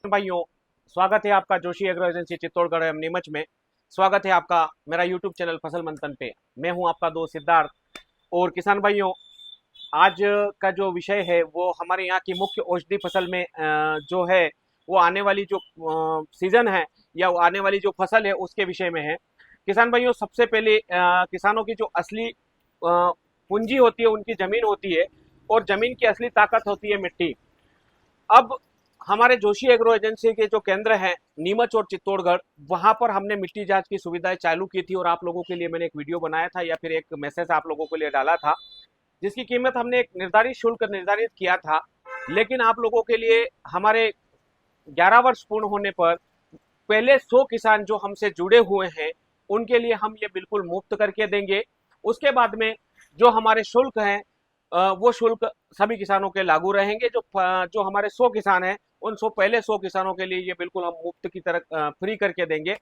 भाइयों, स्वागत है आपका जोशी एग्रो एजेंसी चित्तौड़गढ़ एवं नीमच में। स्वागत है आपका मेरा यूट्यूब चैनल फसल मंथन पे। मैं हूं आपका दोस्त सिद्धार्थ। और किसान भाइयों, आज का जो विषय है वो हमारे यहाँ की मुख्य औषधि फसल में जो है वो आने वाली जो सीजन है या वो आने वाली जो फसल है उसके विषय में है। किसान भाइयों, सबसे पहले किसानों की जो असली पूंजी होती है उनकी जमीन होती है, और जमीन की असली ताकत होती है मिट्टी। अब हमारे जोशी एग्रो एजेंसी के जो केंद्र हैं नीमच और चित्तौड़गढ़, वहां पर हमने मिट्टी जांच की सुविधाएं चालू की थी, और आप लोगों के लिए मैंने एक वीडियो बनाया था या फिर एक मैसेज आप लोगों के लिए डाला था, जिसकी कीमत हमने एक निर्धारित शुल्क निर्धारित किया था। लेकिन आप लोगों के लिए हमारे 11 वर्ष पूर्ण होने पर पहले 100 किसान जो हमसे जुड़े हुए हैं उनके लिए हम ये बिल्कुल मुफ्त करके देंगे। उसके बाद में जो हमारे शुल्क हैं वो शुल्क सभी किसानों के लागू रहेंगे। जो हमारे 100 किसान हैं उन 100 पहले 100 किसानों के लिए ये बिल्कुल हम मुफ्त की तरह फ्री करके देंगे।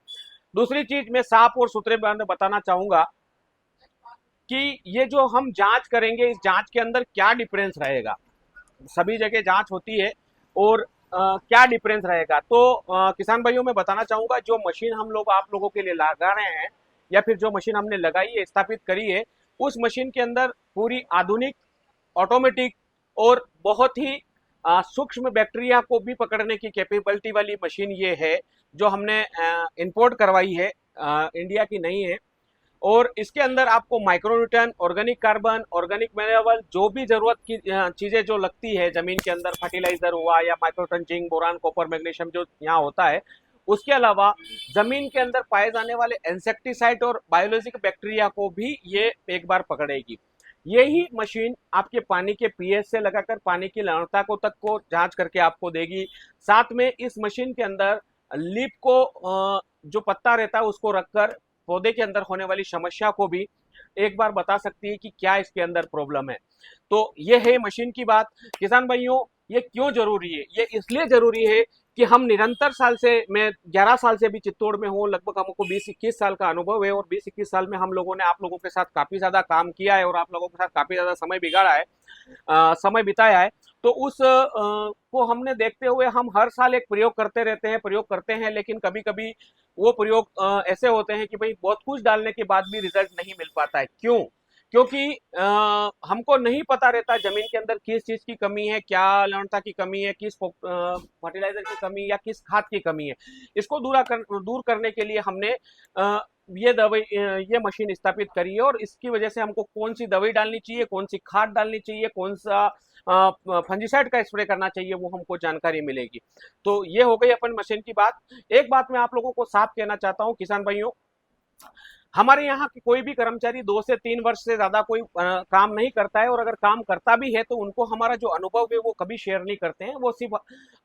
दूसरी चीज मैं साफ और सुथरे बयान में बताना चाहूंगा कि ये जो हम जांच करेंगे इस जांच के अंदर क्या डिफरेंस रहेगा। सभी जगह जांच होती है, और क्या डिफरेंस रहेगा तो किसान भाइयों मैं बताना चाहूंगा, जो मशीन हम लोग आप लोगों के लिए लगा रहे हैं या फिर जो मशीन हमने लगाई है स्थापित करी है, उस मशीन के अंदर पूरी आधुनिक ऑटोमेटिक और बहुत ही सूक्ष्म बैक्टीरिया को भी पकड़ने की कैपेबिलिटी वाली मशीन ये है, जो हमने इंपोर्ट करवाई है, इंडिया की नहीं है। और इसके अंदर आपको माइक्रोन्यूट्रन, ऑर्गेनिक कार्बन, ऑर्गेनिक मिनरल, जो भी जरूरत की चीजें जो लगती है जमीन के अंदर, फर्टिलाइजर हुआ या माइक्रोटन, जिंक, बोरान, कॉपर, मैग्नीशियम जो यहाँ होता है, उसके अलावा जमीन के अंदर पाए जाने वाले इंसेक्टिसाइड और बायोलॉजिक बैक्टीरिया को भी ये एक बार पकड़ेगी। यही मशीन आपके पानी के पीएच से लगाकर पानी की लवणता को तक को जांच करके आपको देगी। साथ में इस मशीन के अंदर लीप को जो पत्ता रहता है उसको रखकर पौधे के अंदर होने वाली समस्या को भी एक बार बता सकती है कि क्या इसके अंदर प्रॉब्लम है। तो ये है मशीन की बात। किसान भाइयों, ये क्यों जरूरी है? ये इसलिए जरूरी है कि हम निरंतर साल से, मैं 11 साल से भी चित्तौड़ में हूँ, लगभग हमको 20-21 साल का अनुभव है, और 20-21 साल में हम लोगों ने आप लोगों के साथ काफी ज्यादा काम किया है और आप लोगों के साथ काफी ज्यादा समय बिगाड़ा है, समय बिताया है। तो उस को हमने देखते हुए हम हर साल एक प्रयोग करते रहते हैं, प्रयोग करते हैं, लेकिन कभी कभी वो प्रयोग ऐसे होते हैं कि भाई बहुत कुछ डालने के बाद भी रिजल्ट नहीं मिल पाता है। क्यों? क्योंकि हमको नहीं पता रहता जमीन के अंदर किस चीज की कमी है, क्या लवणता की कमी है, किस फर्टिलाइजर की कमी या किस खाद की कमी है। इसको दूर करने के लिए हमने ये दवाई, ये मशीन स्थापित करी है, और इसकी वजह से हमको कौन सी दवाई डालनी चाहिए, कौन सी खाद डालनी चाहिए, कौन सा फंजीसाइड का स्प्रे करना चाहिए, वो हमको जानकारी मिलेगी। तो ये हो गई अपन मशीन की बात। एक बात मैं आप लोगों को साफ कहना चाहता हूं किसान भाइयों, हमारे यहाँ की कोई भी कर्मचारी 2 से 3 वर्ष से ज्यादा कोई काम नहीं करता है, और अगर काम करता भी है तो उनको हमारा जो अनुभव है वो कभी शेयर नहीं करते हैं। वो सिर्फ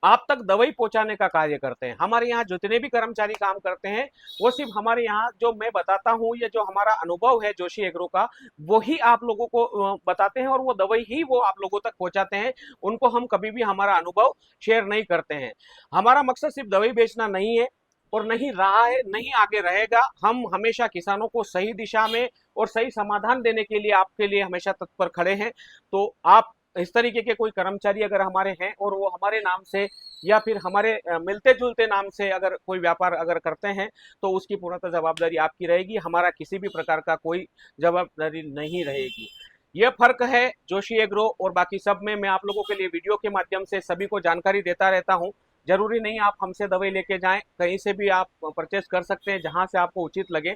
आप तक दवाई पहुंचाने का कार्य करते हैं। हमारे यहाँ जितने भी कर्मचारी काम करते हैं वो सिर्फ हमारे यहाँ जो मैं बताता हूँ, ये जो हमारा अनुभव है जोशी एग्रो का, वही आप लोगों को बताते हैं, और वो दवाई ही वो आप लोगों तक पहुंचाते हैं। उनको हम कभी भी हमारा अनुभव शेयर नहीं करते हैं। हमारा मकसद सिर्फ दवाई बेचना नहीं है, और नहीं रहा है, नहीं आगे रहेगा। हम हमेशा किसानों को सही दिशा में और सही समाधान देने के लिए आपके लिए हमेशा तत्पर खड़े हैं। तो आप इस तरीके के कोई कर्मचारी अगर हमारे हैं और वो हमारे नाम से या फिर हमारे मिलते जुलते नाम से अगर कोई व्यापार अगर करते हैं, तो उसकी पूर्णतः जवाबदारी आपकी रहेगी, हमारा किसी भी प्रकार का कोई जवाबदारी नहीं रहेगी। यह फर्क है जोशी एग्रो और बाकी सब में। मैं आप लोगों के लिए वीडियो के माध्यम से सभी को जानकारी देता रहता हूं। जरूरी नहीं आप हमसे दवाई लेके जाएं, कहीं से भी आप परचेस कर सकते हैं जहां से आपको उचित लगे।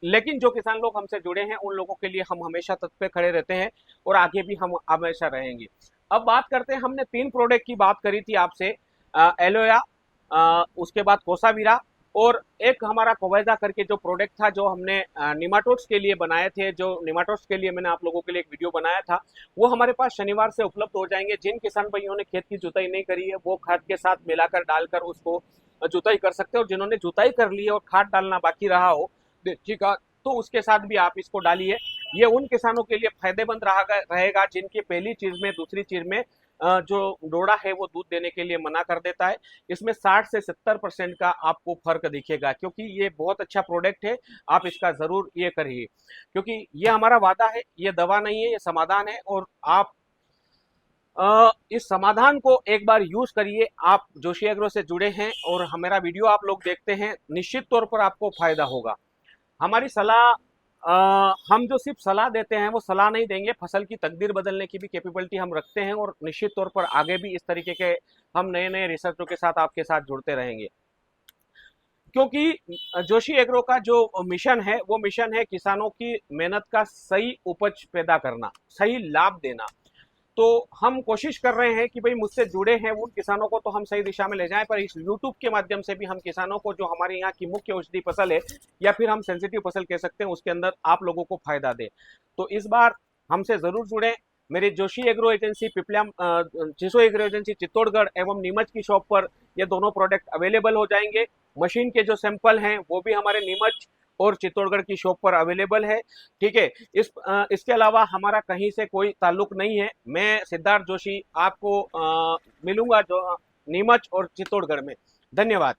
लेकिन जो किसान लोग हमसे जुड़े हैं उन लोगों के लिए हम हमेशा तत्पर खड़े रहते हैं, और आगे भी हम हमेशा रहेंगे। अब बात करते हैं, हमने 3 प्रोडक्ट की बात करी थी आपसे, एलोया, उसके बाद कोसावीरा, और एक हमारा कोवेजा करके जो प्रोडक्ट था, जो हमने निमाटोड्स के लिए बनाए थे, जो निमाटोड्स के लिए मैंने आप लोगों के लिए एक वीडियो बनाया था, वो हमारे पास शनिवार से उपलब्ध हो जाएंगे। जिन किसान भाइयों ने खेत की जुताई नहीं करी है वो खाद के साथ मिलाकर डालकर उसको जुताई कर सकते हैं, और जिन्होंने जुताई कर ली है और खाद डालना बाकी रहा हो ठीक है, तो उसके साथ भी आप इसको डालिए। ये उन किसानों के लिए फायदेमंद रहेगा जिनकी पहली चीज में, दूसरी चीज में जो डोड़ा है वो दूध देने के लिए मना कर देता है। इसमें 60 से 70% का आपको फर्क दिखेगा, क्योंकि ये बहुत अच्छा प्रोडक्ट है। आप इसका जरूर ये करिए, क्योंकि ये हमारा वादा है, ये दवा नहीं है, ये समाधान है। और आप इस समाधान को एक बार यूज करिए। आप जोशी एग्रो से जुड़े हैं और हमारा वीडियो आप लोग देखते हैं, निश्चित तौर पर आपको फायदा होगा। हमारी सलाह, हम जो सिर्फ सलाह देते हैं वो सलाह नहीं देंगे, फसल की तकदीर बदलने की भी कैपेबिलिटी हम रखते हैं और निश्चित तौर पर आगे भी इस तरीके के हम नए नए रिसर्चों के साथ आपके साथ जुड़ते रहेंगे। क्योंकि जोशी एग्रो का जो मिशन है वो मिशन है किसानों की मेहनत का सही उपज पैदा करना, सही लाभ देना। तो हम कोशिश कर रहे हैं कि भाई मुझसे जुड़े हैं उन किसानों को तो हम सही दिशा में ले जाएं, पर इस यूट्यूब के माध्यम से भी हम किसानों को जो हमारे यहाँ की मुख्य औषधि फसल है या फिर हम सेंसिटिव फसल कह सकते हैं उसके अंदर आप लोगों को फायदा दे। तो इस बार हमसे जरूर जुड़ें। मेरे जोशी एग्रो एजेंसी पिपलिया, जिसो एग्रो एजेंसी चित्तौड़गढ़ एवं नीमच की शॉप पर ये दोनों प्रोडक्ट अवेलेबल हो जाएंगे। मशीन के जो सैंपल हैं वो भी हमारे नीमच और चित्तौड़गढ़ की शॉप पर अवेलेबल है। ठीक है, इसके अलावा हमारा कहीं से कोई ताल्लुक नहीं है। मैं सिद्धार्थ जोशी आपको मिलूंगा जो नीमच और चित्तौड़गढ़ में। धन्यवाद।